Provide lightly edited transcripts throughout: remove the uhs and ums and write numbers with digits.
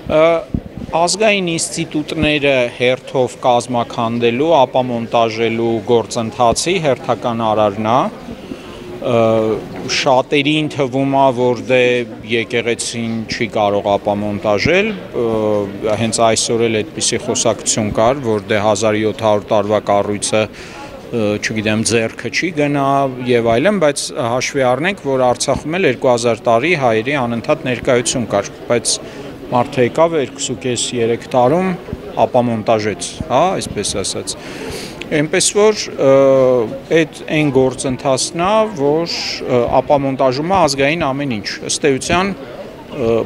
Ազգային ինստիտուտները հերթով կազմաքանդելու, ապամոնտաժելու գործընթացի հերթական արարն է։ Շատերին թվում է, որ դե եկեղեցին չի կարող ապամոնտաժել, հենց այսօր էլ այդպիսի խոսակցություն կար, որ դե 1700 տարվա կառույցը չգիտեմ ձեռքը չի գնա եւ այլն, բայց հաշվի առնենք, որ Արցախում էլ 2000 տարի հայերի անընդհատ ներկայություն կար, բայց մարդը եկավ 2.5-3 տարում ապամոնտաժեց, հա, այսպես ասած։ Այնպես որ այդ այն գործընթացն է, որ ապամոնտաժում է ազգային ամեն ինչ։ Ըստ էության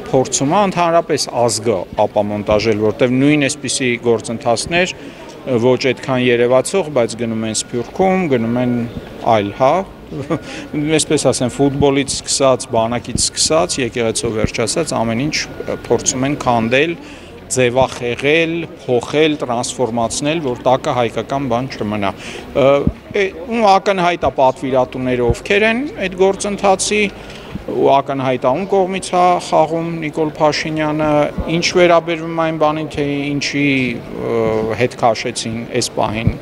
փորձում է ընդհանրապես ազգը ապամոնտաժել, որտեղ նույն այսպիսի գործընթացներ ոչ այդքան երևացող, բայց գնում են Սփյուռքում, գնում են այլ, հա, այսպես ասեմ, ֆուտբոլից սկսած, բանակից սկսած, եկեղեցով վերջացած ամեն ինչ փորձում են քանդել, ձևախեղել, փոխել, տրանսֆորմացնել, որ տակը հայկական բան չմնա։ Ու ակնհայտ է պատվիրատուները ովքեր են այդ գործընթացի, ու ակնհայտ է ում կողմից է խաղում Նիկոլ Փաշինյանը, ինչ վերաբերվում այն բանին, թե ինչի հետ քաշեցին այս պահին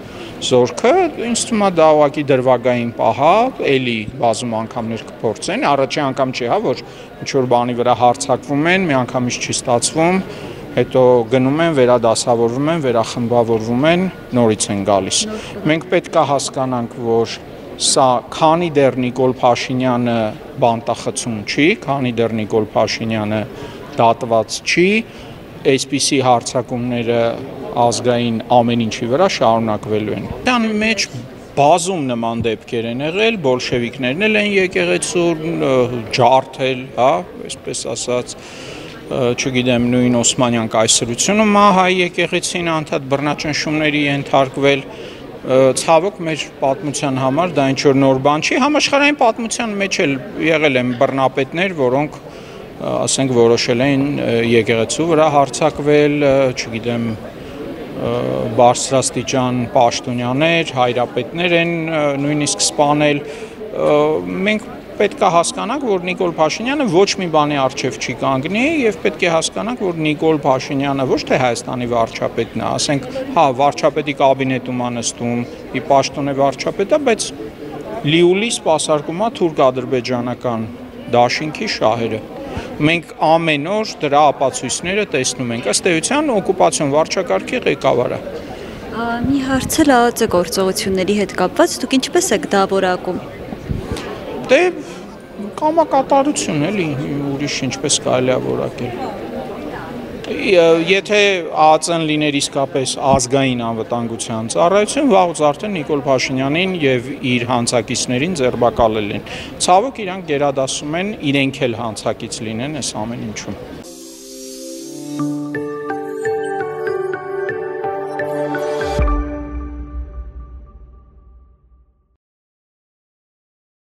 զորքը, ինձ թվում է դա ուղղակի դրվագային պահ է, էլի բազում անգամներ կփորձեն, առաջի անգամ չի, հա, որ ինչ-որ բանի վրա հարձակվում են, մի անգամից չի ստացվում, հետո գնում են, վերադասավորվում են, վերախմբավորվում են, նորից են գալիս։ Մենք պետք է հասկանանք, որ սա քանի դեռ Նիկոլ Փաշինյանը բանտախցում չի, քանի դեռ Նիկոլ Փաշինյանը դատված չի, այսպիսի հարձակումները ազգային ամեն ինչի վրա շարունակվելու են։ Դրան մեջ բազում նման դեպքեր են եղել, բոլշևիկներն էլ են եկեղեցու ջարդել, հա, այսպես ասած, չգիտեմ, նույն Օսմանյան կայսրությունում հայ եկեղեցին անդադ բռնաճնշումների ենթարկվել, ցավոք մեր պատմության համար դա ինչ-որ նոր բան չի, համաշխարհային պատմության մեջ էլ եղել են բռնապետներ, որոնք ասենք որոշել են եկեղեցու վրա հարձակվել, չգիտեմ, բարձրաստիճան պաշտոնյաներ, հայրապետներ են նույնիսկ սպանել, մենք պետք է հասկանանք, որ Նիկոլ Փաշինյանը ոչ մի բանի առջև չի կանգնի եւ պետք է հասկանանք, որ Նիկոլ Փաշինյանը ոչ թե Հայաստանի վարչապետն է, ասենք, հա, վարչապետի կաբինետում է նստում, ի պաշտոն է վարչապետը, բայց լիուլի սպասարկում է թուրք-ադրբեջանական դաշինքի շահերը։ Մենք ամեն օր դրա ապացույցները տեսնում ենք։ Ըստ էության օկուպացիոն վարչակարգի ղեկավարը։ Մի հարց էլ ԱԱԾ գործողությունների հետ կապված, դուք ինչպես եք դա որակում։ Դե կամակատարություն էլի, ուրիշ ինչպես կարելի է որակել։ Եթե ԱԱԾ-ն լիներ իսկապես ազգային անվտանգության ծառայություն, վաղուց արդեն Նիկոլ Փաշինյանին եւ իր հանցակիցներին ձերբակալել են։ Ցավոք իրանք գերադասում են իրենք էլ հանցակից լինեն այս ամեն ինչում։